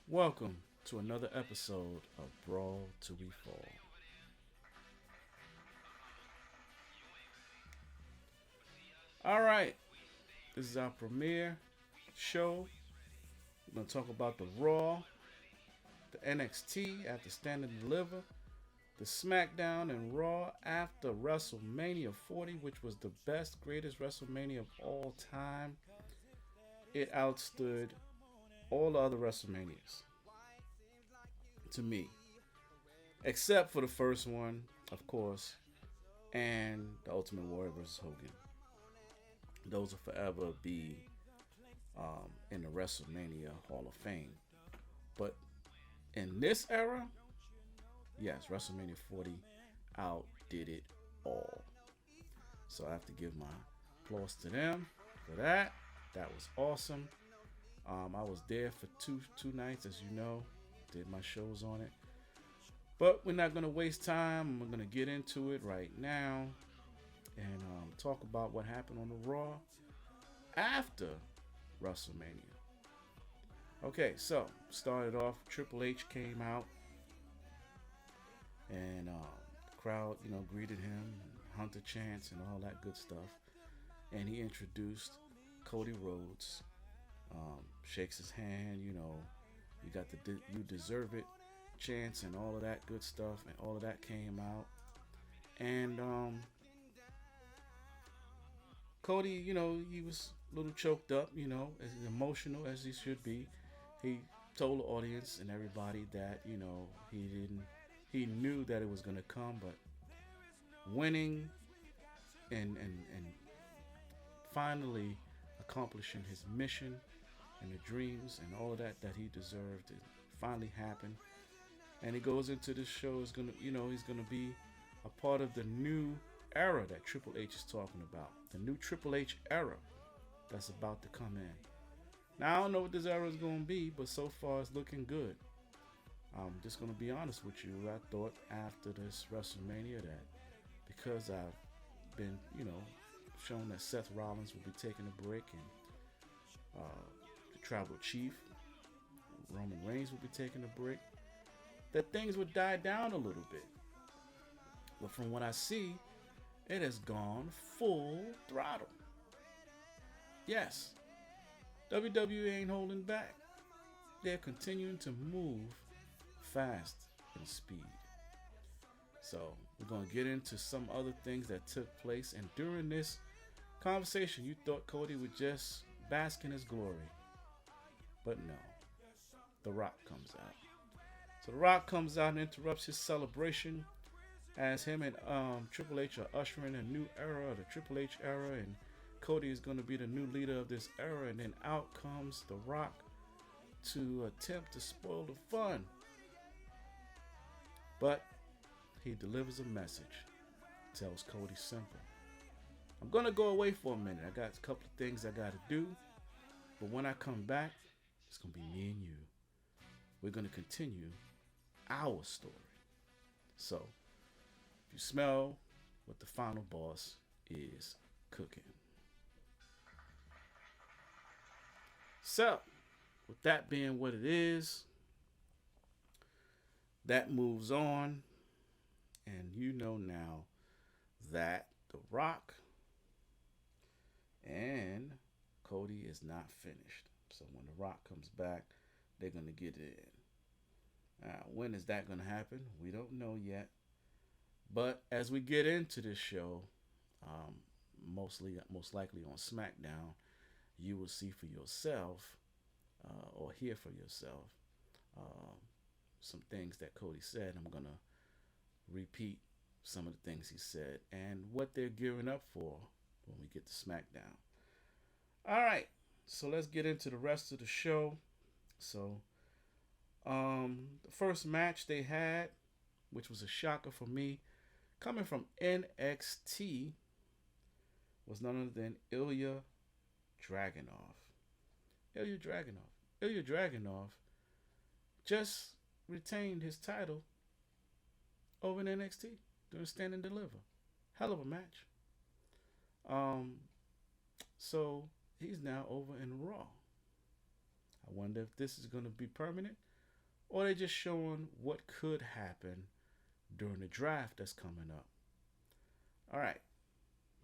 Welcome to another episode of Brawl Till We Fall. All right, this is our premiere show. We're going to talk about the Raw, the NXT after Stand and Deliver, the SmackDown and Raw after WrestleMania 40, which was the best, greatest WrestleMania of all time. It outstood all the other WrestleManias to me, except for the first one, of course, and the Ultimate Warrior versus Hogan. Those will forever be in the WrestleMania Hall of Fame. But in this era, yes, WrestleMania 40 outdid it all. So I have to give my applause to them for that. That was awesome. I was there for two nights, as you know, did my shows on it. But we're not gonna waste time. We're gonna get into it right now and talk about what happened on the Raw after WrestleMania. Okay, so started off. Triple H came out, and the crowd, greeted him, Hunter chants, and all that good stuff. And he introduced Cody Rhodes, shakes his hand. You got the "You Deserve It" chants and all of that good stuff, and all of that came out. And Cody, he was a little choked up, as emotional as he should be. He told the audience and everybody that, he knew that it was going to come, but winning and finally accomplishing his mission and the dreams and all of that he deserved, it finally happened. And he goes into this show is gonna, he's gonna be a part of the new era that Triple H is talking about. The new Triple H era that's about to come in. Now I don't know what this era is gonna be, but so far it's looking good. I'm just gonna be honest with you. I thought after this WrestleMania that because I've been, shown that Seth Rollins will be taking a break and the Tribal Chief Roman Reigns will be taking a break, that things would die down a little bit. But from what I see, it has gone full throttle. Yes, WWE ain't holding back. They're continuing to move fast and speed. So we're going to get into some other things that took place. And during this conversation, you thought Cody would just bask in his glory. But no, The Rock comes out. So The Rock comes out and interrupts his celebration as him and Triple H are ushering a new era, the Triple H era, and Cody is going to be the new leader of this era. And then out comes The Rock to attempt to spoil the fun. But he delivers a message, tells Cody simple. I'm going to go away for a minute. I got a couple of things I got to do. But when I come back, it's going to be me and you. We're going to continue our story. So, if you smell what the final boss is cooking. So, with that being what it is, that moves on. And you know now that The Rock and Cody is not finished. So when The Rock comes back, they're going to get it in. When is that going to happen? We don't know yet. But as we get into this show, most likely on SmackDown, you will see for yourself or hear for yourself some things that Cody said. I'm going to repeat some of the things he said and what they're gearing up for when we get to SmackDown. All right, so let's get into the rest of the show. So, the first match they had, which was a shocker for me, coming from NXT, was none other than Ilya Dragunov. Ilya Dragunov just retained his title over in NXT doing Stand and Deliver. Hell of a match. So he's now over in Raw. I wonder if this is going to be permanent or they're just showing what could happen during the draft that's coming up. All right,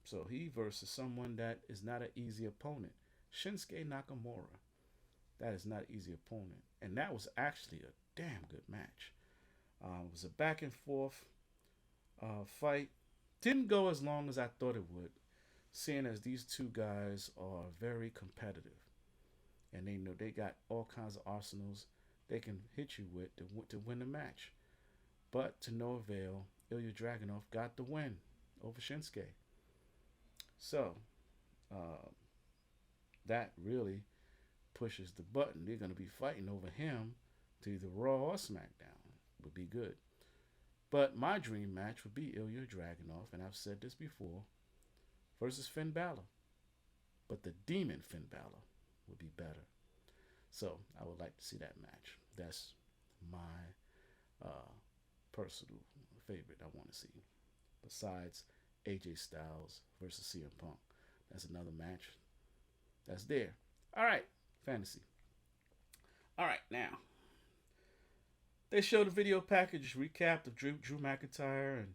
so he versus someone that is not an easy opponent, Shinsuke Nakamura. That is not an easy opponent, and that was actually a damn good match. It was a back and forth fight. Didn't go as long as I thought it would, seeing as these two guys are very competitive, and they know they got all kinds of arsenals they can hit you with to win the match. But to no avail, Ilya Dragunov got the win over Shinsuke. So uh, that really pushes the button. They're going to be fighting over him to either Raw or SmackDown. Would be good. But my dream match would be Ilya Dragunov, and I've said this before, versus Finn Balor. But the Demon Finn Balor would be better. So I would like to see that match. That's my personal favorite I want to see. Besides AJ Styles versus CM Punk. That's another match that's there. All right, fantasy. All right, now. They showed a video package recap of Drew McIntyre and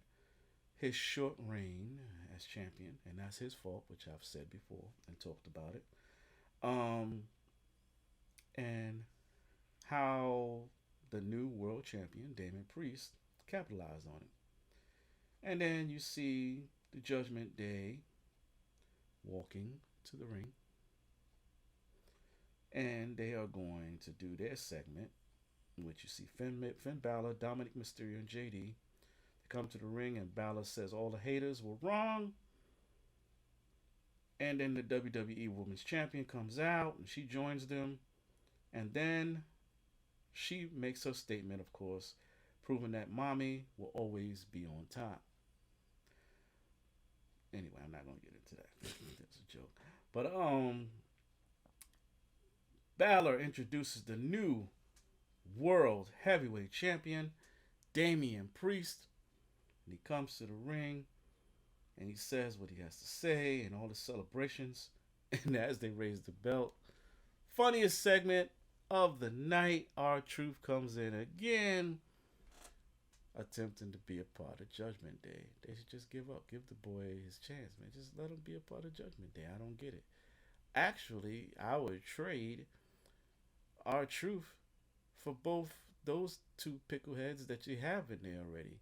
his short reign as champion, and that's his fault, which I've said before and talked about it. And how the new world champion, Damon Priest, capitalized on it. And then you see the Judgment Day walking to the ring. And they are going to do their segment, in which you see Finn Balor, Dominic Mysterio, and JD. They come to the ring, and Balor says all the haters were wrong. And then the WWE Women's Champion comes out, and she joins them. And then she makes her statement, of course, proving that mommy will always be on top. Anyway, I'm not going to get into that. That's a joke. But Balor introduces the new World Heavyweight Champion, Damian Priest. And he comes to the ring and he says what he has to say and all the celebrations. And as they raise the belt, funniest segment of the night, R-Truth comes in again, attempting to be a part of Judgment Day. They should just give up. Give the boy his chance, man. Just let him be a part of Judgment Day. I don't get it. Actually, I would trade R-Truth for both those two pickleheads that you have in there already.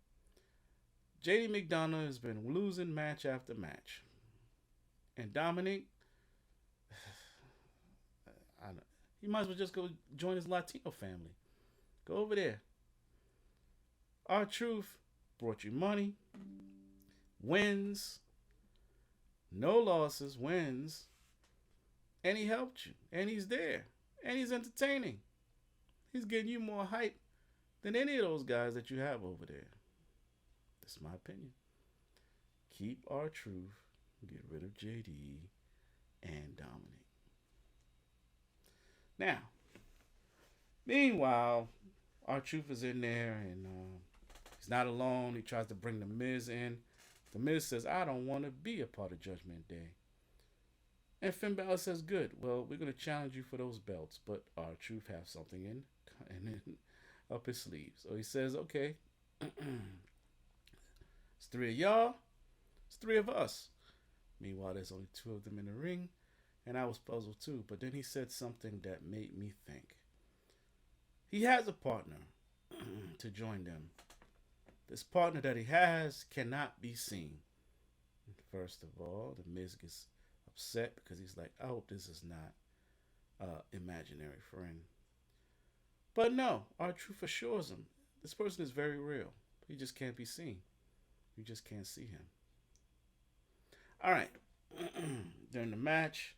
JD McDonough has been losing match after match. And Dominic, I don't, he might as well just go join his Latino family. Go over there. R-Truth brought you money, wins, no losses, wins, and he helped you, and he's there, and he's entertaining. He's getting you more hype than any of those guys that you have over there. That's my opinion. Keep R-Truth, get rid of JD and Dominic. Now, meanwhile, R-Truth is in there and he's not alone. He tries to bring The Miz in. The Miz says, I don't want to be a part of Judgment Day. And Finn Balor says, good. Well, we're going to challenge you for those belts, but R-Truth has something in up his sleeve. So he says, okay, it's 3 of y'all, it's 3 of us. Meanwhile, there's only 2 of them in the ring, and I was puzzled too. But then he said something that made me think. He has a partner to join them. This partner that he has cannot be seen. First of all, the Miz gets upset because he's like, I hope this is not imaginary friend. But no, R-Truth assures him this person is very real. He just can't be seen. You just can't see him. All right. During the match,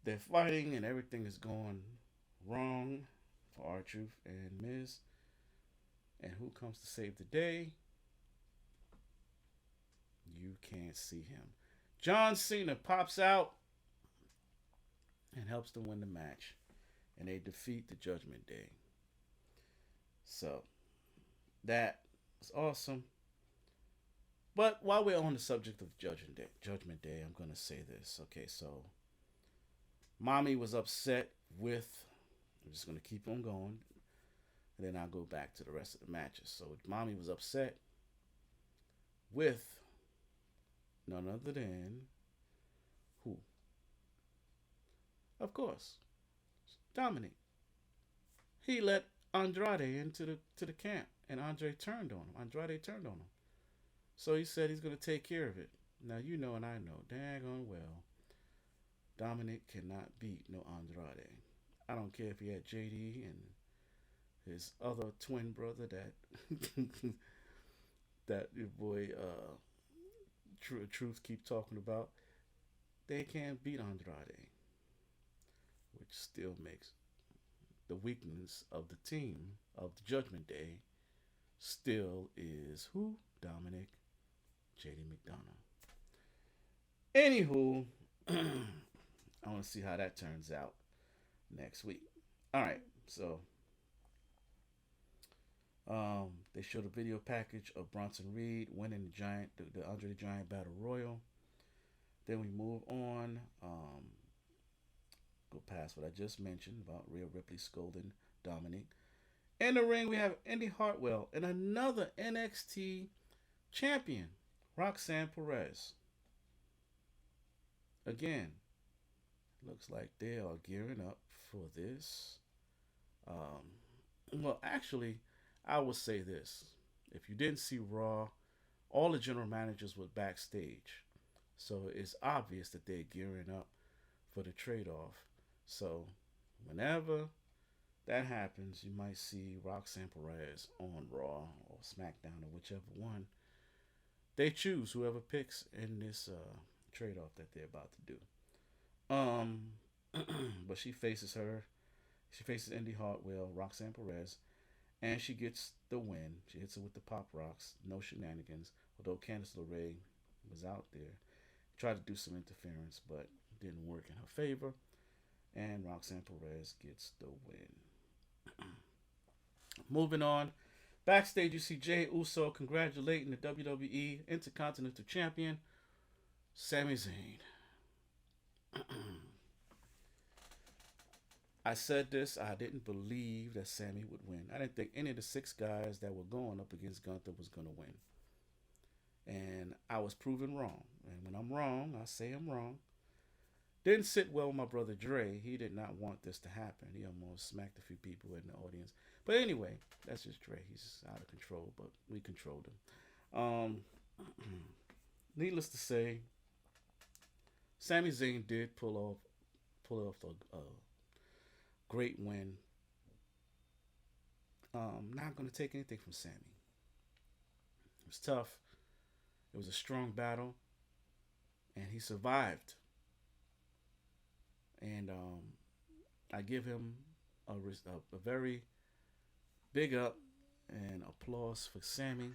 they're fighting and everything is going wrong for R-Truth and Miz. And who comes to save the day? You can't see him. John Cena pops out and helps them win the match. And they defeat the Judgment Day. So, that was awesome. But while we're on the subject of Judgment Day, I'm going to say this. Okay, so Mommy was upset with, I'm just going to keep on going, and then I'll go back to the rest of the matches. So mommy was upset with none other than who? Of course, Dominic. He let Andrade into the camp, and Andre turned on him. Andrade turned on him. So he said he's going to take care of it. Now you know, and I know, daggone well, Dominic cannot beat no Andrade. I don't care if he had JD and his other twin brother that that your boy Truth keep talking about. They can't beat Andrade, which still makes the weakness of the team of the Judgment Day still is who? Dominic JD McDonough. Anywho, I want to see how that turns out next week. All right, so they showed a video package of Bronson Reed winning the Andre the Giant Battle Royal. Then we move on. Go past what I just mentioned about Rhea Ripley scolding Dominic. In the ring, we have Indy Hartwell and another NXT champion, Roxanne Perez. Again, looks like they are gearing up for this. Well, actually, I will say this. If you didn't see Raw, all the general managers were backstage. So it's obvious that they're gearing up for the trade off. So whenever that happens, you might see Roxanne Perez on Raw or SmackDown or whichever one they choose, whoever picks in this trade off that they're about to do. But she faces Indy Hartwell, Roxanne Perez, and she gets the win. She hits her with the pop rocks, no shenanigans. Although Candice LeRae was out there, tried to do some interference, but didn't work in her favor. And Roxanne Perez gets the win. Moving on, backstage you see Jey Uso congratulating the WWE Intercontinental Champion Sami Zayn. I said this, I didn't believe that Sammy would win. I didn't think any of the 6 guys that were going up against Gunther was going to win. And I was proven wrong. And when I'm wrong, I say I'm wrong. Didn't sit well with my brother Dre. He did not want this to happen. He almost smacked a few people in the audience. But anyway, that's just Dre. He's out of control, but we controlled him. Needless to say, Sami Zayn did pull off a great win. Not going to take anything from Sammy. It was tough. It was a strong battle, and he survived. And I give him a very big up and applause for Sammy.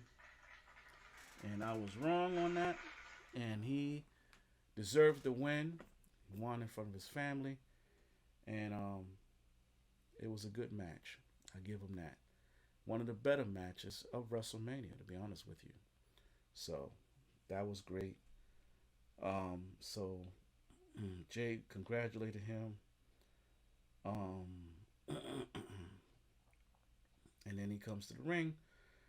And I was wrong on that, and he deserved the win. He won in front of his family, and it was a good match. I give him that. One of the better matches of WrestleMania, to be honest with you. So that was great. So Jay congratulated him. And then he comes to the ring.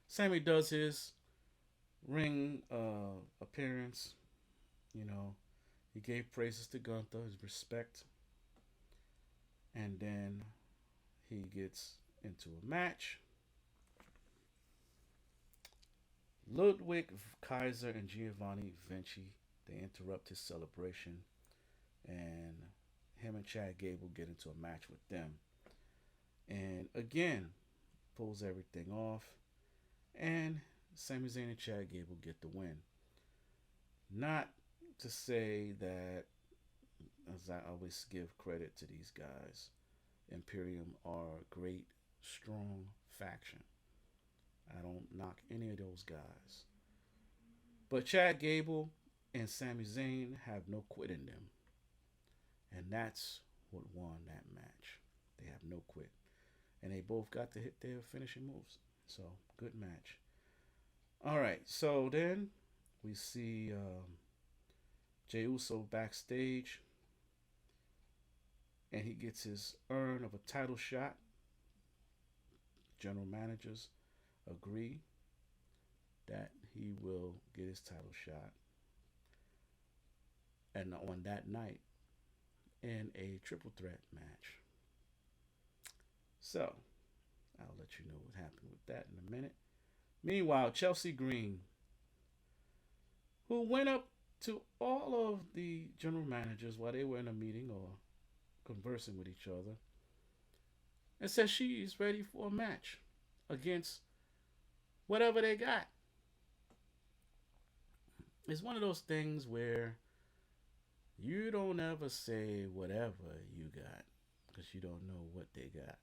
Sammy does his ring appearance. You know, he gave praises to Gunther, his respect. And then he gets into a match. Ludwig Kaiser and Giovanni Vinci, they interrupt his celebration, and him and Chad Gable get into a match with them. And again, pulls everything off, and Sami Zayn and Chad Gable get the win. Not to say that, as I always give credit to these guys, Imperium are a great, strong faction. I don't knock any of those guys. But Chad Gable and Sami Zayn have no quit in them. And that's what won that match. They have no quit. And they both got to hit their finishing moves. So, good match. All right, so then we see Jey Uso backstage. And he gets his earn of a title shot general managers agree that he will get his title shot, and on that night in a triple threat match. So I'll let you know what happened with that in a minute. Meanwhile, Chelsea Green, who went up to all of the general managers while they were in a meeting or conversing with each other, and said she is ready for a match against whatever they got. It's one of those things where you don't ever say whatever you got because you don't know what they got.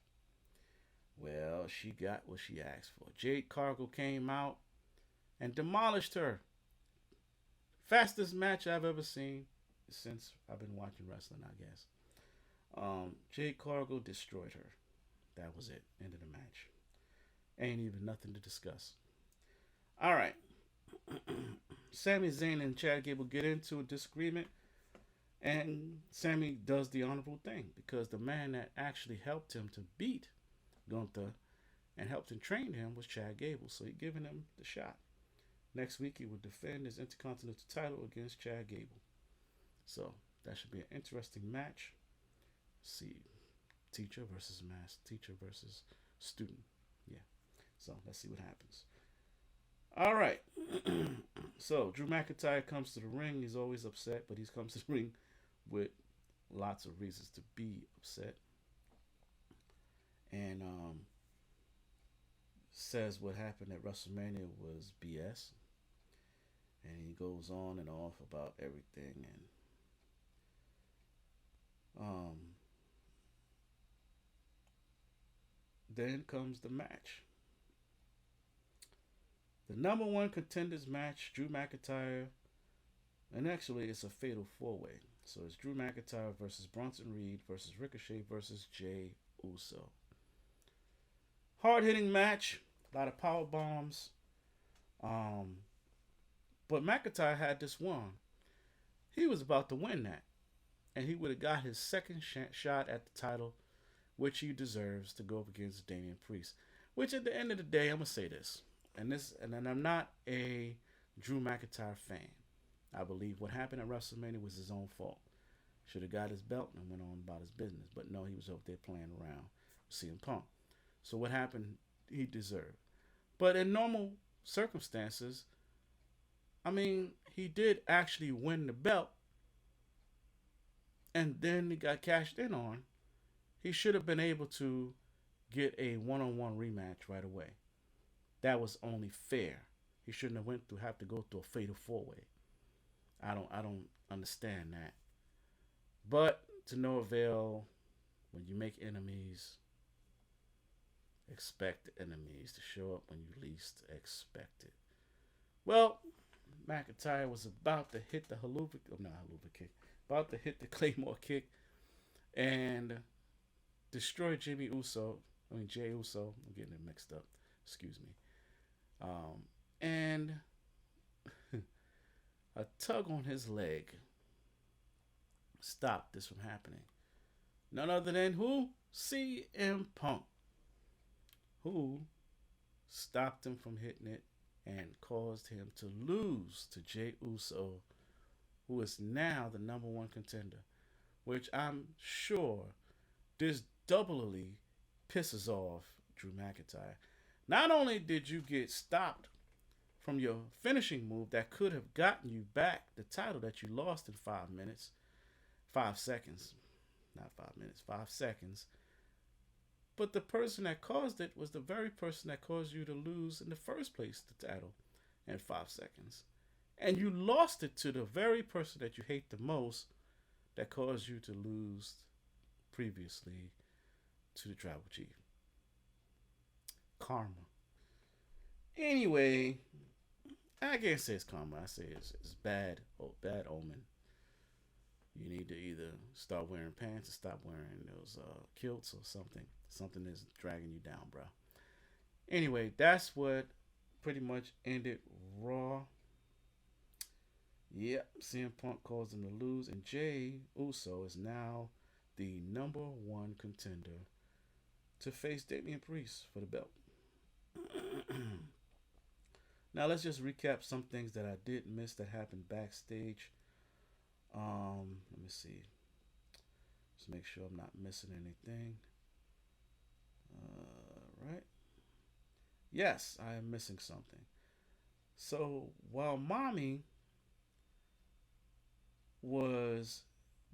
Well, she got what she asked for. Jade Cargill came out and demolished her. Fastest match I've ever seen since I've been watching wrestling, I guess. Jade Cargill destroyed her. That was it. End of the match. Ain't even nothing to discuss. All right. Sami Zayn and Chad Gable get into a disagreement, and Sami does the honorable thing because the man that actually helped him to beat Gunther and helped him train him was Chad Gable. So he's giving him the shot. Next week he will defend his Intercontinental title against Chad Gable. So that should be an interesting match. See, teacher versus teacher versus student. Yeah. So let's see what happens. All right. So Drew McIntyre comes to the ring. He's always upset, but he comes to the ring with lots of reasons to be upset. And says what happened at WrestleMania was BS. And he goes on and off about everything. And then comes the match. The number one contenders match, Drew McIntyre, and actually it's a fatal four-way. So it's Drew McIntyre versus Bronson Reed versus Ricochet versus Jey Uso. Hard-hitting match, a lot of power bombs. But McIntyre had this one. He was about to win that, and he would have got his second shot at the title, which he deserves, to go up against Damian Priest. Which at the end of the day, I'm gonna say this. And I'm not a Drew McIntyre fan. I believe what happened at WrestleMania was his own fault. Should have got his belt and went on about his business. But no, he was up there playing around with CM Punk. So what happened, he deserved. But in normal circumstances, I mean, he did actually win the belt. And then he got cashed in on. He should have been able to get a one-on-one rematch right away. That was only fair. He shouldn't have to go through a fatal four-way. I don't understand that. But to no avail, when you make enemies, expect the enemies to show up when you least expect it. Well, McIntyre was about to hit the about to hit the Claymore kick and destroy Jey Uso. I'm getting it mixed up. Excuse me. And a tug on his leg stopped this from happening. None other than who? CM Punk, who stopped him from hitting it and caused him to lose to Jey Uso, who is now the number one contender, which I'm sure this doubly pisses off Drew McIntyre. Not only did you get stopped from your finishing move that could have gotten you back the title that you lost in 5 seconds, not 5 minutes, 5 seconds, but the person that caused it was the very person that caused you to lose in the first place the title in 5 seconds. And you lost it to the very person that you hate the most that caused you to lose previously to the Tribal Chief. Karma. Anyway, I can't say it's karma. I say it's bad omen. You need to either start wearing pants or stop wearing those kilts or something. Something is dragging you down, bro. Anyway, that's what pretty much ended Raw. Yep, CM Punk caused him to lose, and Jey Uso is now the number one contender to face Damian Priest for the belt. Now let's just recap some things that I did miss that happened backstage. Let me see. Just make sure I'm not missing anything. Right. Yes, I am missing something. So while mommy was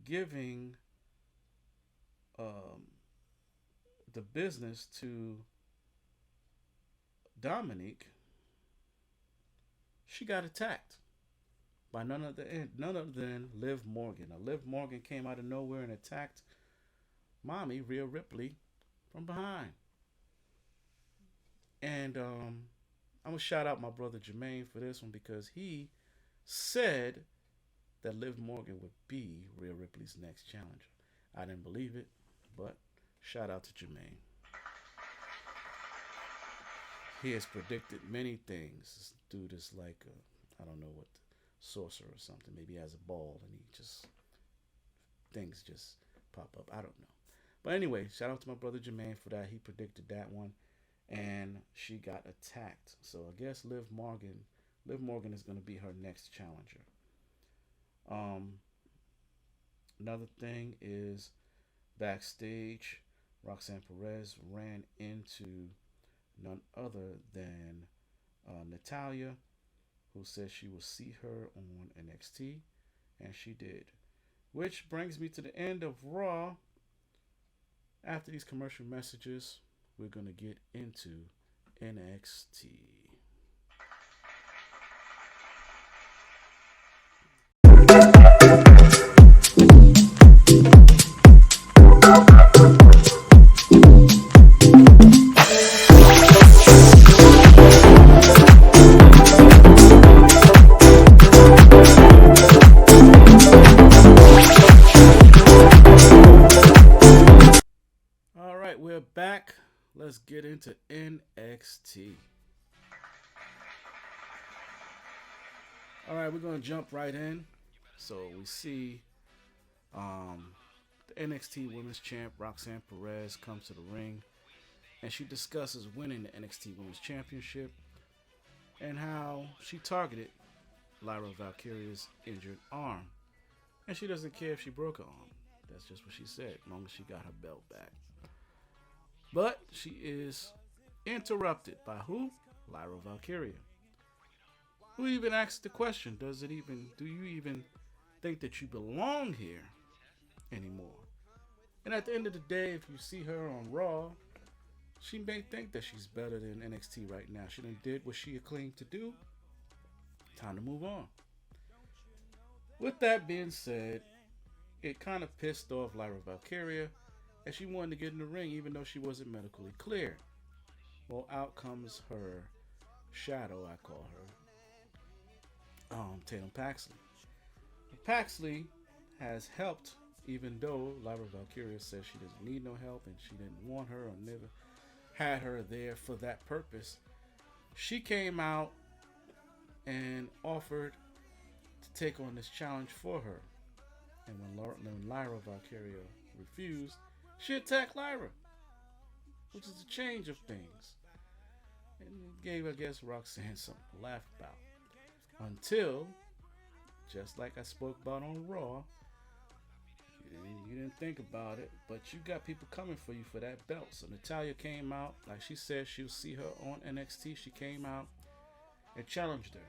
giving um, the business to Dominique, she got attacked by none other than Liv Morgan. Now, Liv Morgan came out of nowhere and attacked mommy, Rhea Ripley, from behind. And I'm gonna shout out my brother Jermaine for this one because he said that Liv Morgan would be Rhea Ripley's next challenger. I didn't believe it, but shout out to Jermaine. He has predicted many things. This dude is like, I don't know what, sorcerer or something. Maybe he has a ball and he just, things just pop up. I don't know. But anyway, shout out to my brother Jermaine for that. He predicted that one. And she got attacked. So I guess Liv Morgan is going to be her next challenger. Um, Another thing is backstage, Roxanne Perez ran into none other than Natalia, who said she will see her on NXT, and she did. Which brings me to the end of Raw. After these commercial messages, we're going to get into NXT. All right, we're back. Let's get into NXT. All right, we're going to jump right in. So we see um, the NXT Women's Champ Roxanne Perez comes to the ring and she discusses winning the NXT Women's Championship and how she targeted Lyra Valkyria's injured arm. And she doesn't care if she broke her arm. That's just what she said, as long as she got her belt back. But she is interrupted by who? Lyra Valkyria. Who even asked the question, do you even think that you belong here anymore? And at the end of the day, if you see her on Raw, she may think that she's better than NXT right now. She done did what she claimed to do. Time to move on. With that being said, it kind of pissed off Lyra Valkyria and she wanted to get in the ring even though she wasn't medically clear. Well, out comes her shadow, I call her, Tatum Paxley. Paxley has helped even though Lyra Valkyria says she doesn't need no help and she didn't want her or never had her there for that purpose. She came out and offered to take on this challenge for her. And when Lyra Valkyria refused, she attacked Lyra, which is a change of things. And gave, I guess, Roxanne something to laugh about. Until, just like I spoke about on Raw, you didn't think about it, but you got people coming for you for that belt. So Natalya came out, like she said she'll see her on NXT. She came out and challenged her.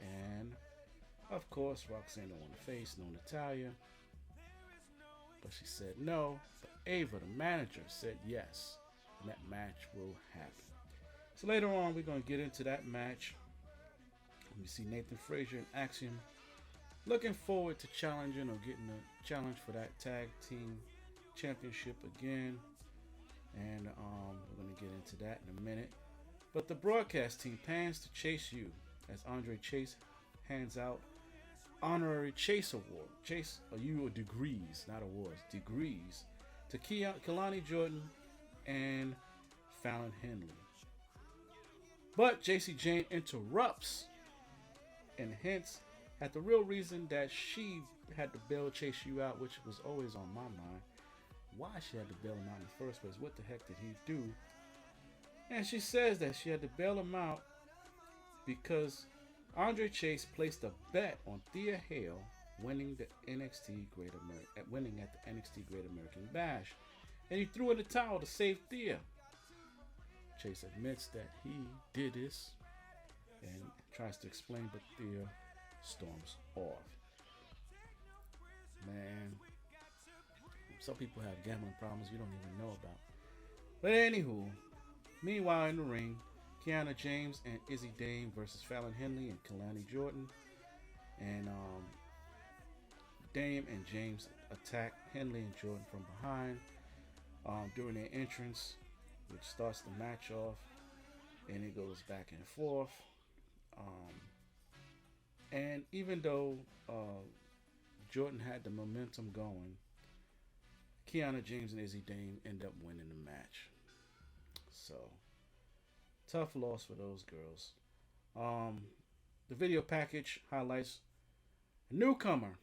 And, of course, Roxanne don't want to face no Natalya. But she said no. But Ava, the manager, said yes. And that match will happen. So later on, we're going to get into that match. We see Nathan Frazier and Axiom looking forward to challenging or getting a challenge for that tag team championship again. And we're going to get into that in a minute. But the broadcast team pans to Chase U as Andre Chase hands out honorary Chase Award. Chase U degrees, not awards, degrees to Kalani Jordan and Fallon Henley. But JC Jane interrupts and hints at the real reason that she had to bail Chase U out, which was always on my mind. Why she had to bail him out in the first place? What the heck did he do And she says that she had to bail him out because Andre Chase placed a bet on Thea Hale winning the winning at the NXT Great American Bash, and he threw in the towel to save Thea. Chase admits that he did this and tries to explain, but Thea storms off. Man, some people have gambling problems you don't even know about. But anywho, meanwhile in the ring, Kiana James and Izzy Dame versus Fallon Henley and Kalani Jordan. And Dame and James attack Henley and Jordan from behind during their entrance, which starts the match off, and it goes back and forth. Um, and even though Jordan had the momentum going, Kiana James and Izzy Dame end up winning the match. So tough loss for those girls. Um, the video package highlights a newcomer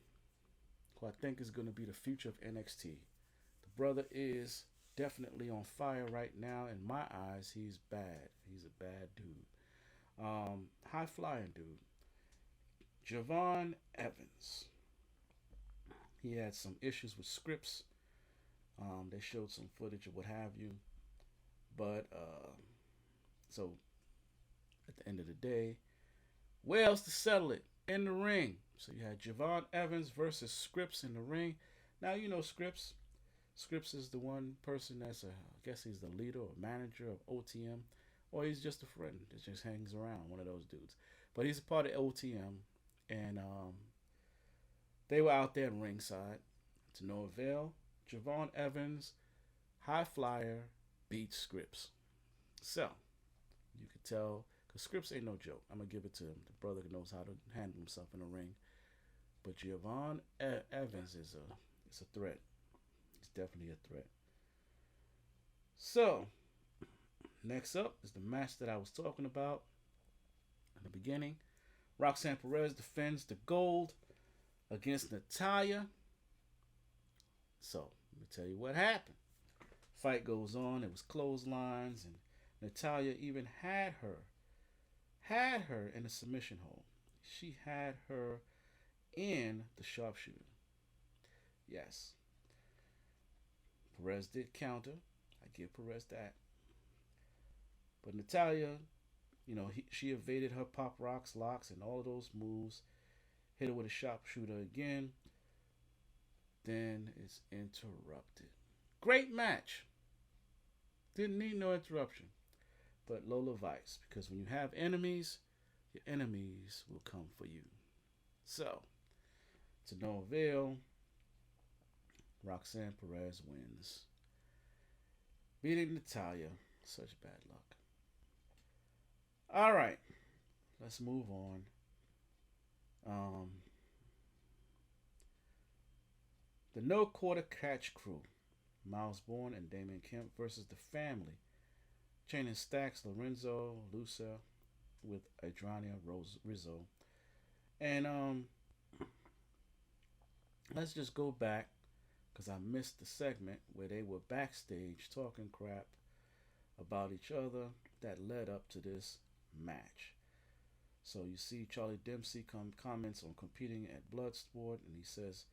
who I think is going to be the future of NXT. The brother is definitely on fire right now. In my eyes, he's bad. He's a bad dude. High flying dude. Javon Evans. He had some issues with scripts. They showed some footage or what have you. But, so at the end of the day, where else to settle it? In the ring. So you had Javon Evans versus Scripps in the ring. Now you know Scripps. Scripps is the one person that's I guess he's the leader or manager of OTM, or he's just a friend that just hangs around, one of those dudes. But he's a part of OTM, and they were out there in ringside to no avail. Javon Evans, high flyer, beats Scripps. So you could tell because Scripps ain't no joke. I'm gonna give it to him. The brother knows how to handle himself in the ring. But Javon Evans is a threat. He's definitely a threat. So next up is the match that I was talking about in the beginning. Roxanne Perez defends the gold against Natalya. So let me tell you what happened. Fight goes on. It was clotheslines, and Natalya even had her in a submission hold. She had her in the sharpshooter. Yes. Perez did counter. I give Perez that. But Natalya, she evaded her pop rocks, locks, and all of those moves. Hit her with a sharpshooter again. Then it's interrupted. Great match. Didn't need no interruption. But Lola Vice, because when you have enemies, your enemies will come for you. So, to no avail, Roxanne Perez wins. Beating Natalya. Such bad luck. All right. Let's move on. The No Quarter Catch Crew. Miles Bourne and Damian Kemp versus the Family. Chaining Stacks, Lorenzo, Lucia with Adriana Rizzo. And let's just go back because I missed the segment where they were backstage talking crap about each other that led up to this match. So you see Charlie Dempsey comments on competing at Bloodsport, and he says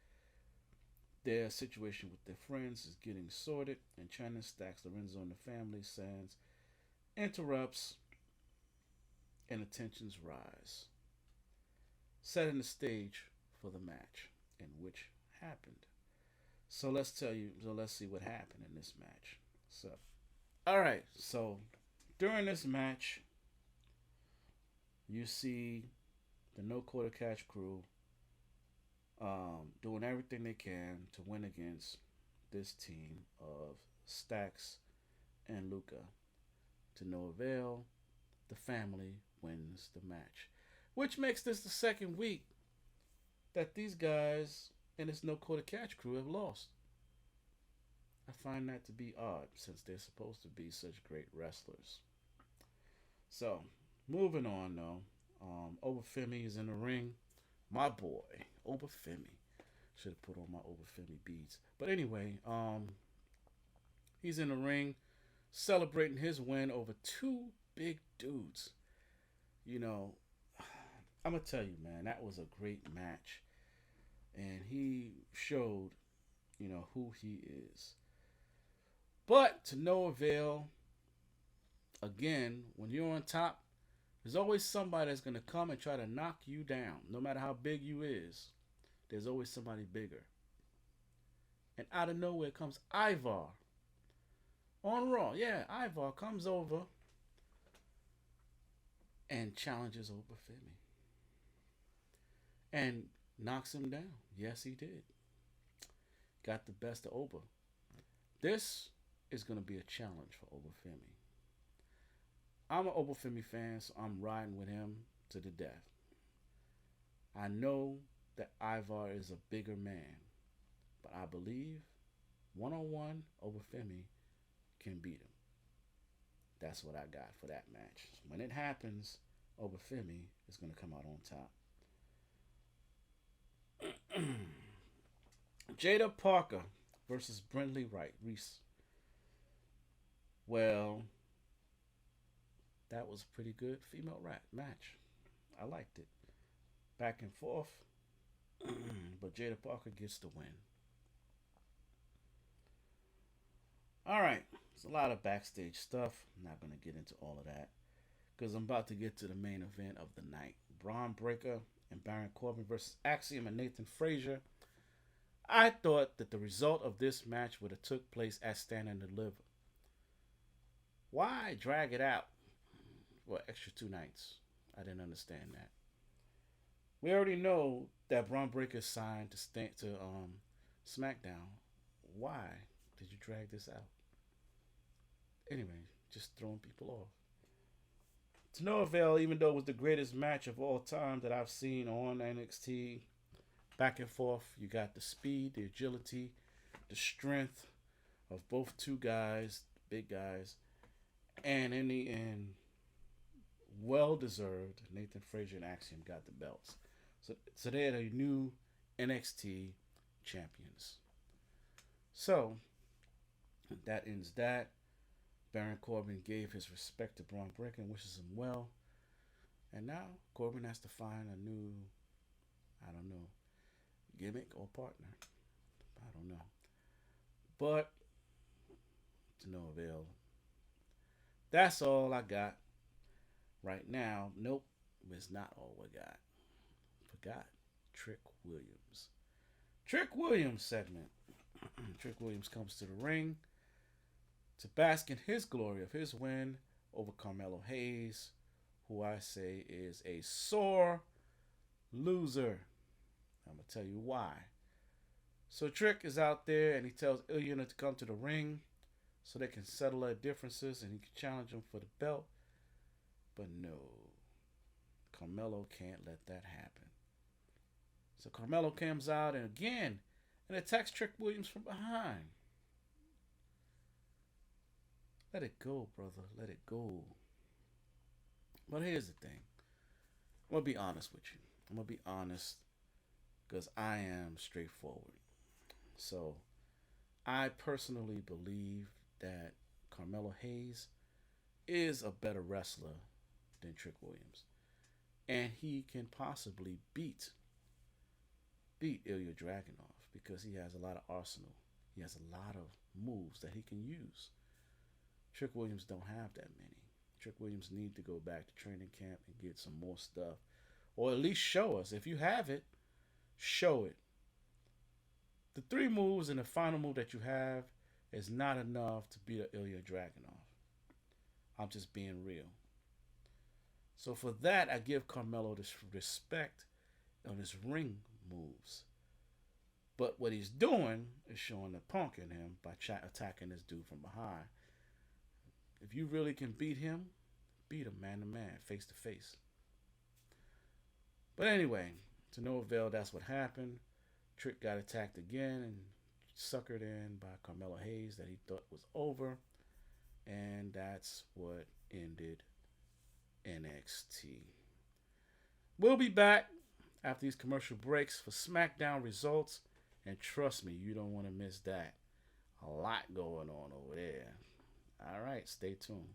their situation with their friends is getting sorted, and Channing Stacks, Lorenzo, and the Family Sands interrupts, and the tensions rise, setting the stage for the match, in which happened. So let's see what happened in this match. So, all right. So during this match, you see the No Quarter Catch Crew doing everything they can to win against this team of Stacks and Luca. To no avail, the Family wins the match, which makes this the second week that these guys and this No Quarter Catch Crew have lost. I find that to be odd since they're supposed to be such great wrestlers. So, moving on though, Obafemi is in the ring. My boy, Obafemi. Should have put on my Obafemi beads. But anyway, he's in the ring celebrating his win over two big dudes. You know, I'm gonna tell you, man, that was a great match, and he showed, who he is. But to no avail. Again, when you're on top, there's always somebody that's gonna come and try to knock you down. No matter how big you is, there's always somebody bigger. And out of nowhere comes Ivar on Raw. Yeah, Ivar comes over and challenges Obafemi and knocks him down. Yes, he did. Got the best of Oba. This is going to be a challenge for Obafemi. I'm an Obafemi fan, so I'm riding with him to the death. I know that Ivar is a bigger man, but I believe one-on-one Obafemi can beat him. That's what I got for that match. When it happens, Obafemi is going to come out on top. Jada Parker versus Brindley Wright. Reese. Well, that was a pretty good female match. I liked it. Back and forth. But Jada Parker gets the win. All right. There's a lot of backstage stuff. I'm not going to get into all of that because I'm about to get to the main event of the night. Braun Breaker and Baron Corbin versus Axiom and Nathan Frazier. I thought that the result of this match would have took place at Stand and Deliver. Why drag it out for extra 2 nights? I didn't understand that. We already know that Braun Breaker signed to SmackDown. Why did you drag this out? Anyway, just throwing people off. To no avail, even though it was the greatest match of all time that I've seen on NXT. Back and forth, you got the speed, the agility, the strength of both two guys, big guys. And in the end, well deserved, Nathan Frazier and Axiom got the belts. So they're the new NXT champions. So that ends that. Baron Corbin gave his respect to Braun Breaker and wishes him well. And now Corbin has to find a new, I don't know, gimmick or partner. I don't know. But to no avail. That's all I got right now. Nope, it's not all we got. Forgot Trick Williams. Trick Williams segment. Trick Williams comes to the ring to bask in his glory of his win over Carmelo Hayes, who I say is a sore loser. I'm going to tell you why. So Trick is out there and he tells Ilya to come to the ring so they can settle their differences and he can challenge him for the belt. But no, Carmelo can't let that happen. So Carmelo comes out and again and attacks Trick Williams from behind. Let it go, brother. Let it go. But here's the thing. I'm going to be honest with you. I'm going to be honest because I am straightforward. So I personally believe that Carmelo Hayes is a better wrestler than Trick Williams. And he can possibly beat Ilya Dragunov because he has a lot of arsenal. He has a lot of moves that he can use. Trick Williams don't have that many. Trick Williams need to go back to training camp and get some more stuff. Or at least show us. If you have it, show it. The 3 moves and the final move that you have is not enough to beat Ilya Dragunov. I'm just being real. So for that, I give Carmelo this respect on his ring moves. But what he's doing is showing the punk in him by attacking this dude from behind. If you really can beat him man to man, face to face. But anyway, to no avail, that's what happened. Trick got attacked again and suckered in by Carmelo Hayes that he thought was over. And that's what ended NXT. We'll be back after these commercial breaks for SmackDown results. And trust me, you don't want to miss that. A lot going on over there. All right, stay tuned.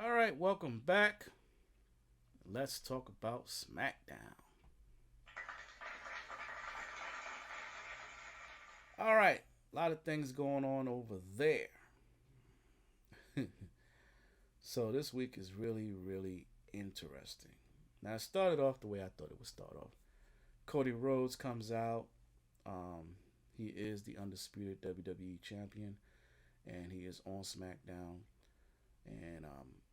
All right, welcome back. Let's talk about SmackDown. All right, a lot of things going on over there. So this week is really, really interesting. Now, it started off the way I thought it would start off. Cody Rhodes comes out. Um, he is the undisputed WWE champion, and he is on SmackDown. And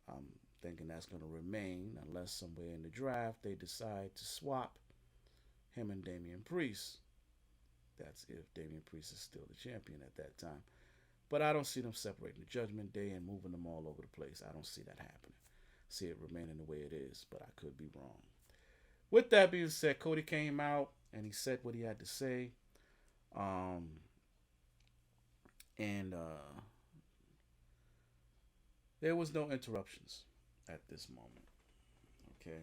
I'm thinking that's going to remain unless somewhere in the draft they decide to swap him and Damian Priest. That's if Damian Priest is still the champion at that time. But I don't see them separating the Judgment Day and moving them all over the place. I don't see that happening. See it remaining the way it is, but I could be wrong. With that being said, Cody came out and he said what he had to say. Um, and there was no interruptions at this moment, okay,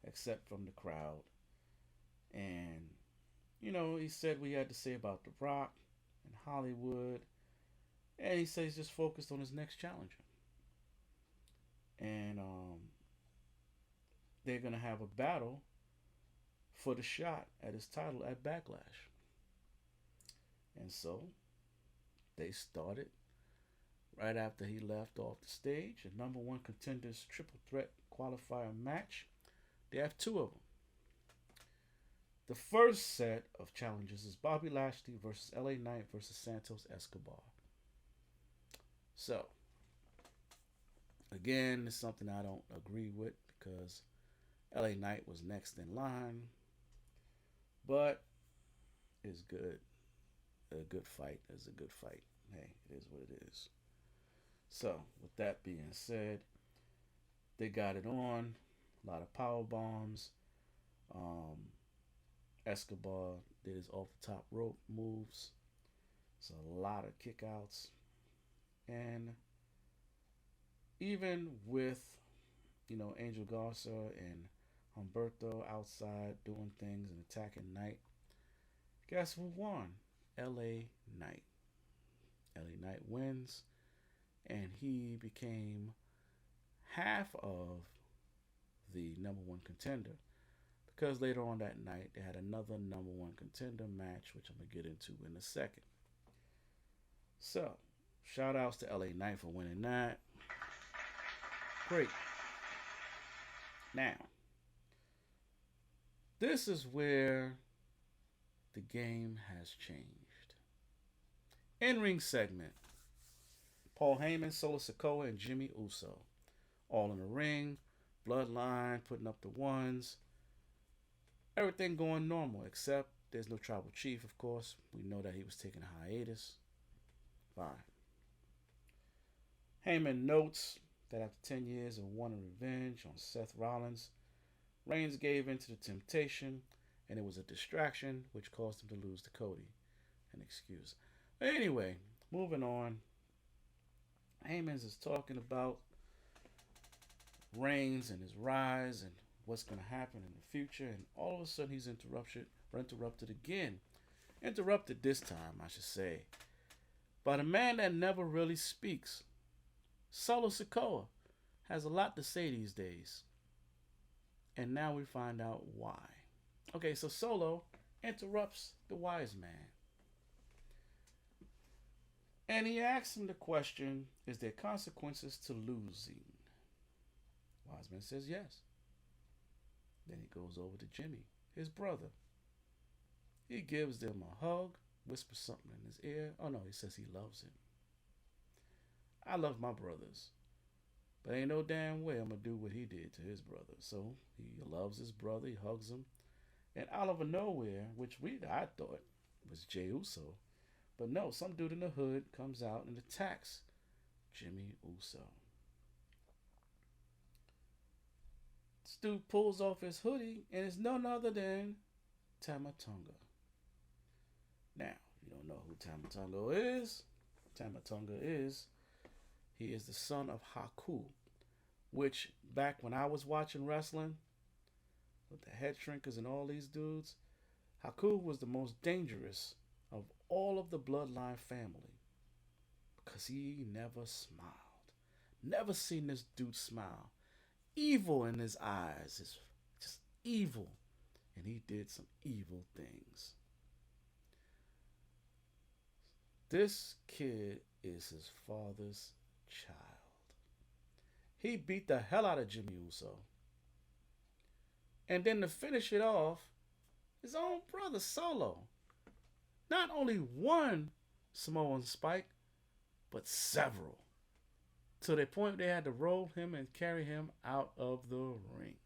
except from the crowd. And, he said what he had to say about The Rock and Hollywood. And he says he's just focused on his next challenger. And they're going to have a battle for the shot at his title at Backlash. And so they started right after he left off the stage. A number one contenders triple threat qualifier match. They have two of them. The first set of challenges is Bobby Lashley versus LA Knight versus Santos Escobar. So, again, it's something I don't agree with because LA Knight was next in line. But it's good. A good fight is a good fight. Hey, it is what it is. So, with that being said, they got it on. A lot of power bombs. Escobar did his off the top rope moves. So a lot of kickouts. And even with, Angel Garza and Humberto outside doing things and attacking Knight, guess who won? LA Knight. LA Knight wins, and he became half of the number one contender. Because later on that night, they had another number one contender match, which I'm going to get into in a second. So, shout outs to LA Knight for winning that. Great. Now, this is where the game has changed. In-ring segment. Paul Heyman, Solo Sikoa, and Jimmy Uso. All in the ring. Bloodline putting up the ones. Everything going normal, except there's no tribal chief, of course. We know that he was taking a hiatus. Fine. Heyman notes that after 10 years of wanting revenge on Seth Rollins, Reigns gave in to the temptation, and it was a distraction, which caused him to lose to Cody. An excuse. Anyway, moving on. Heyman is talking about Reigns and his rise and what's going to happen in the future, and all of a sudden he's interrupted again. Interrupted this time, I should say, by the man that never really speaks. Solo Sikoa has a lot to say these days, and now we find out why. Okay, so Solo interrupts the wise man, and he asks him the question, is there consequences to losing? Wise man says yes. Then he goes over to Jimmy, his brother. He gives them a hug, whispers something in his ear. Oh no, he says he loves him. I love my brothers, but ain't no damn way I'm going to do what he did to his brother. So he loves his brother, he hugs him. And out of nowhere, which I thought was Jey Uso, but no, some dude in the hood comes out and attacks Jimmy Uso. This dude pulls off his hoodie, and it's none other than Tama Tonga. Now, you don't know who Tamatonga is. Tamatonga is, he is the son of Haku, which back when I was watching wrestling with the head shrinkers and all these dudes, Haku was the most dangerous of all of the bloodline family because he never smiled. Never seen this dude smile. Evil in his eyes. It's just evil. And he did some evil things. This kid is his father's child. He beat the hell out of Jimmy Uso. And then to finish it off, his own brother Solo. Not only one Samoan spike, but several. To the point they had to roll him and carry him out of the ring.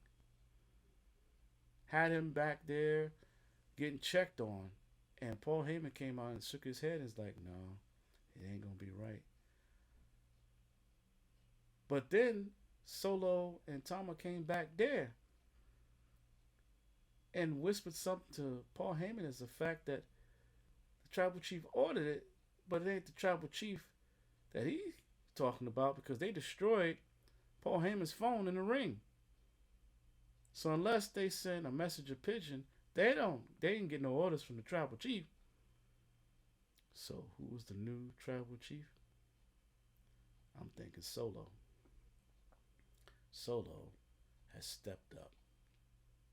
Had him back there getting checked on. And Paul Heyman came out and shook his head and was like, no, it ain't going to be right. But then Solo and Tama came back there and whispered something to Paul Heyman as the fact that the tribal chief ordered it, but it ain't the tribal chief that he's talking about because they destroyed Paul Heyman's phone in the ring. So unless they send a messenger pigeon, they didn't get no orders from the tribal chief. So who's the new tribal chief? I'm thinking Solo. Solo has stepped up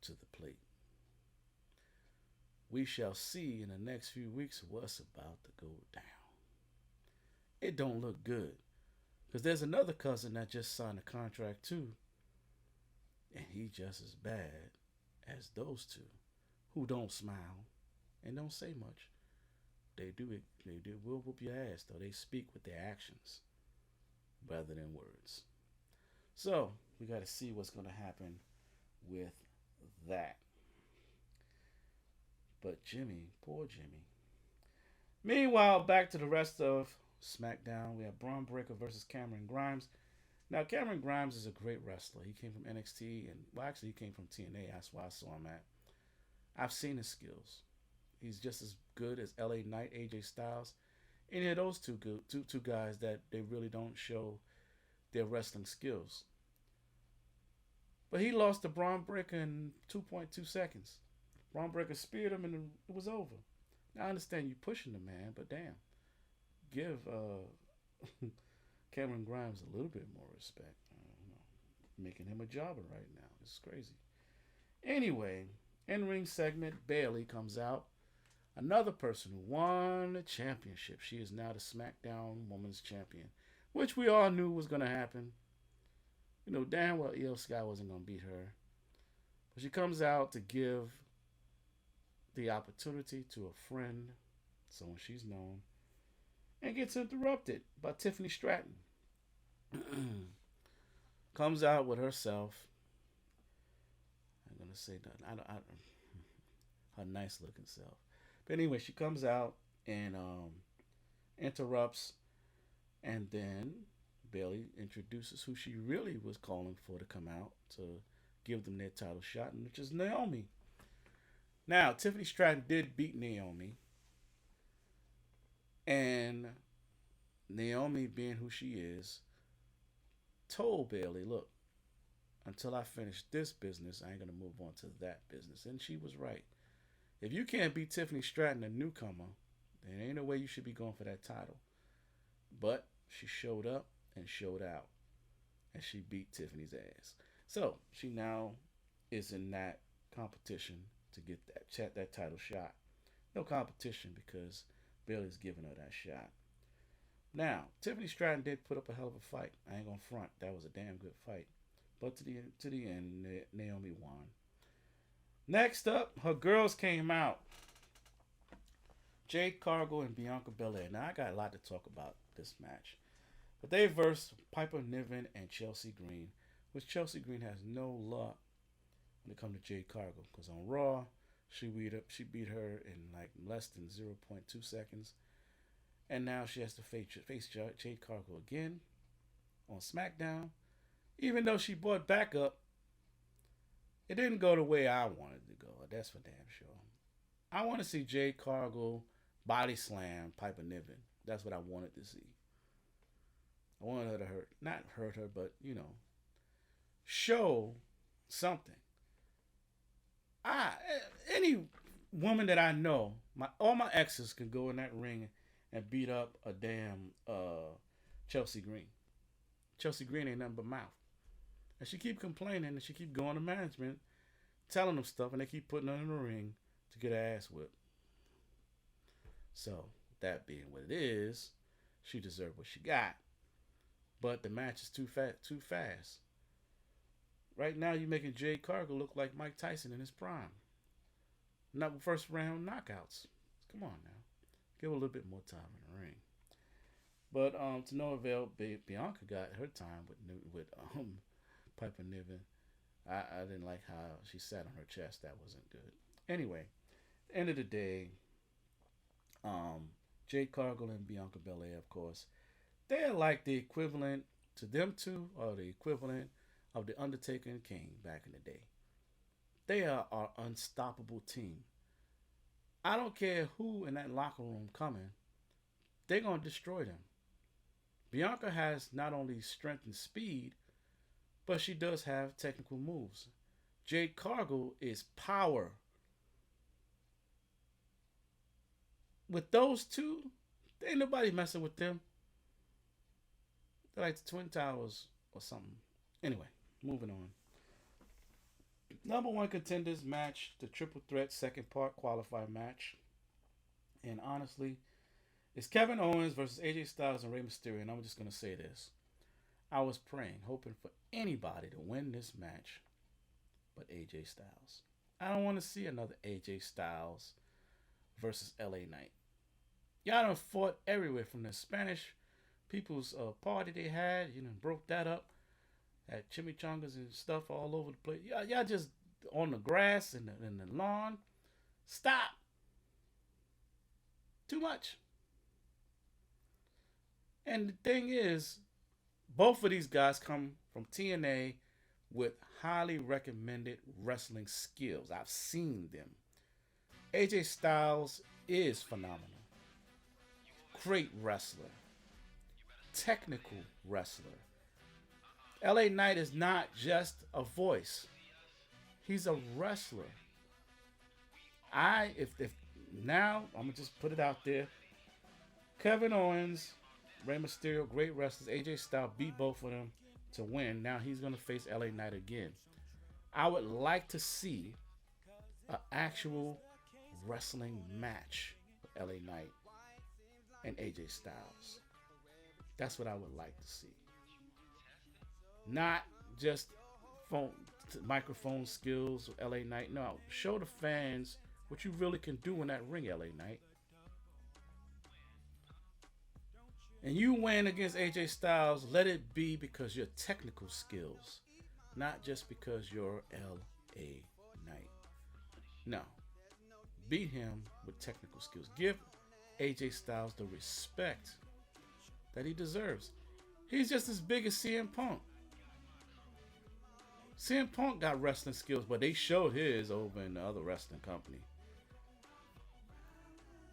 to the plate. We shall see in the next few weeks what's about to go down. It don't look good. Because there's another cousin that just signed a contract too. And he just as bad as those two who don't smile and don't say much. They will whoop your ass though. They speak with their actions rather than words. So we got to see what's going to happen with that. But Jimmy, poor Jimmy. Meanwhile, back to the rest of SmackDown. We have Braun Breaker versus Cameron Grimes. Now, Cameron Grimes is a great wrestler. He came from NXT, and well, actually, he came from TNA. That's why I saw him at. I've seen his skills. He's just as good as LA Knight, AJ Styles. Any of those two guys that they really don't show their wrestling skills. But he lost to Braun Breaker in 2.2 seconds. Braun Breaker speared him, and it was over. Now, I understand you pushing the man, but damn, give Cameron Grimes a little bit more respect. Making him a jobber right now. This is crazy. Anyway, in-ring segment, Bayley comes out. Another person who won the championship. She is now the SmackDown Women's Champion, which we all knew was going to happen. You know, damn well Io Sky wasn't going to beat her. But she comes out to give the opportunity to a friend, someone she's known, and gets interrupted by Tiffany Stratton. Comes out with herself. I'm going to say that. Her nice looking self. But anyway, she comes out and interrupts. And then Bayley introduces who she really was calling for to come out to give them their title shot, which is Naomi. Now, Tiffany Stratton did beat Naomi. And Naomi, being who she is, told Bayley, look, until I finish this business, I ain't going to move on to that business. And she was right. If you can't beat Tiffany Stratton, a newcomer, then ain't no way you should be going for that title. But she showed up and showed out. And she beat Tiffany's ass. So she now is in that competition to get that title shot. No competition because Bayley's giving her that shot. Now, Tiffany Stratton did put up a hell of a fight. I ain't gonna front. That was a damn good fight. But to the end, Naomi won. Next up, her girls came out. Jade Cargill and Bianca Belair. Now, I got a lot to talk about this match. But they versed Piper Niven and Chelsea Green, which Chelsea Green has no luck when it comes to Jade Cargill. Because on Raw, she beat her in like less than 0.2 seconds. And now she has to face Jade Cargill again on SmackDown. Even though she brought back up, it didn't go the way I wanted it to go. That's for damn sure. I want to see Jade Cargill body slam Piper Niven. That's what I wanted to see. I wanted her to hurt, not hurt her, but show something. I any woman that I know, all my exes can go in that ring and beat up a damn Chelsea Green. Chelsea Green ain't nothing but mouth, and she keep complaining and she keep going to management, telling them stuff, and they keep putting her in the ring to get her ass whipped. So that being what it is, she deserved what she got. But the match is too fat, too fast. Right now, you're making Jade Cargill look like Mike Tyson in his prime. Not first round knockouts. Come on now, give her a little bit more time in the ring. But to no avail, Bianca got her time with Piper Niven. I didn't like how she sat on her chest. That wasn't good. Anyway, end of the day, Jade Cargill and Bianca Belair, of course, they're like the equivalent to them two, or the equivalent of the Undertaker and Kane back in the day. They are our unstoppable team. I don't care who in that locker room coming, they're gonna destroy them. Bianca has not only strength and speed, but she does have technical moves. Jade Cargill is power. With those two, ain't nobody messing with them. They're like the Twin Towers or something. Anyway, moving on. Number one contenders match, the triple threat second part qualifier match. And honestly, it's Kevin Owens versus AJ Styles and Rey Mysterio. And I'm just going to say this. I was praying, hoping for anybody to win this match but AJ Styles. I don't want to see another AJ Styles versus LA Knight. Y'all done fought everywhere from the Spanish people's party they had. Broke that up. Had chimichangas and stuff all over the place. Y'all just on the grass and the lawn. Stop. Too much. And the thing is, both of these guys come from TNA with highly recommended wrestling skills. I've seen them. AJ Styles is phenomenal. Great wrestler. Technical wrestler. LA Knight is not just a voice. He's a wrestler. If now, I'm going to just put it out there. Kevin Owens, Rey Mysterio, great wrestlers. AJ Styles beat both of them to win. Now he's going to face LA Knight again. I would like to see an actual wrestling match with LA Knight and AJ Styles. That's what I would like to see. Not just microphone skills with LA Knight. No, show the fans what you really can do in that ring, LA Knight. And you win against AJ Styles, let it be because your technical skills, not just because you're LA Knight. No. Beat him with technical skills. Give AJ Styles the respect that he deserves. He's just as big as CM Punk. CM Punk got wrestling skills, but they showed his over in the other wrestling company.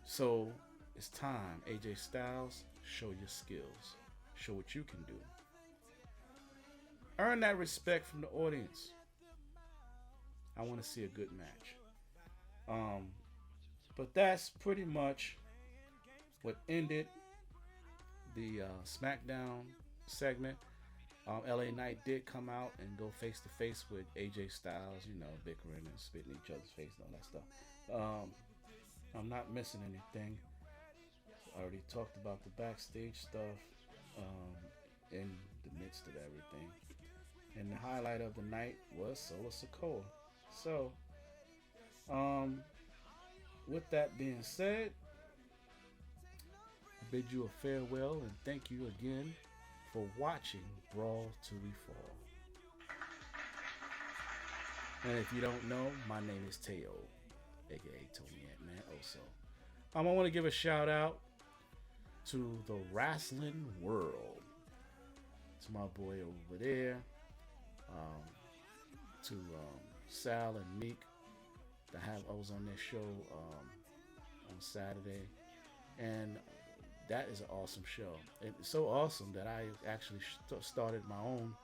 So it's time, AJ Styles, show your skills. Show what you can do. Earn that respect from the audience. I want to see a good match. But that's pretty much what ended the SmackDown segment. LA Knight did come out and go face to face with AJ Styles, bickering and spitting each other's face and all that stuff. I'm not missing anything. I already talked about the backstage stuff in the midst of everything. And the highlight of the night was Solo Sikoa. So, with that being said, I bid you a farewell and thank you again for watching Brawl Till We Fall. And if you don't know, my name is Teo, aka Tony Ant-Man Oso. I want to give a shout out to the wrestling world, to my boy over there, to Sal and Meek. I was on their show on Saturday. and that is an awesome show. It's so awesome that I actually started my own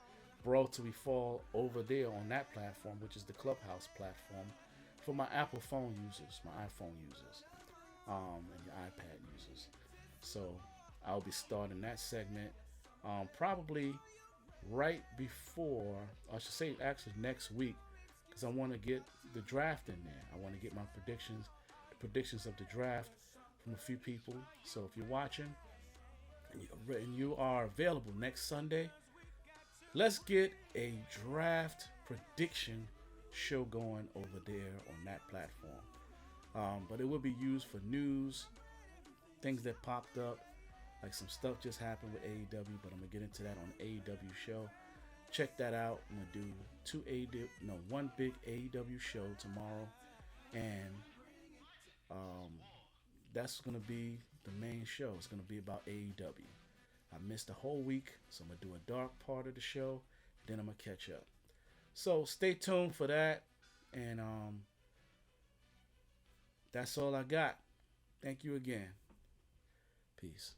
Brawl till we fall over there on that platform, which is the Clubhouse platform for my Apple phone users, my iPhone users, and your iPad users. So I'll be starting that segment probably right before, I should say actually next week, because I want to get the draft in there. I want to get my predictions, the predictions of the draft from a few people. So if you're watching and you are available next Sunday, let's get a draft prediction show going over there on that platform. But it will be used for news, things that popped up, like some stuff just happened with AEW, but I'm gonna get into that on AEW show. Check that out. I'm gonna do one big AEW show tomorrow, and um, that's gonna be the main show. It's gonna be about AEW. I missed a whole week, so I'm gonna do a dark part of the show, then I'm gonna catch up. So stay tuned for that, and that's all I got. Thank you again. Peace.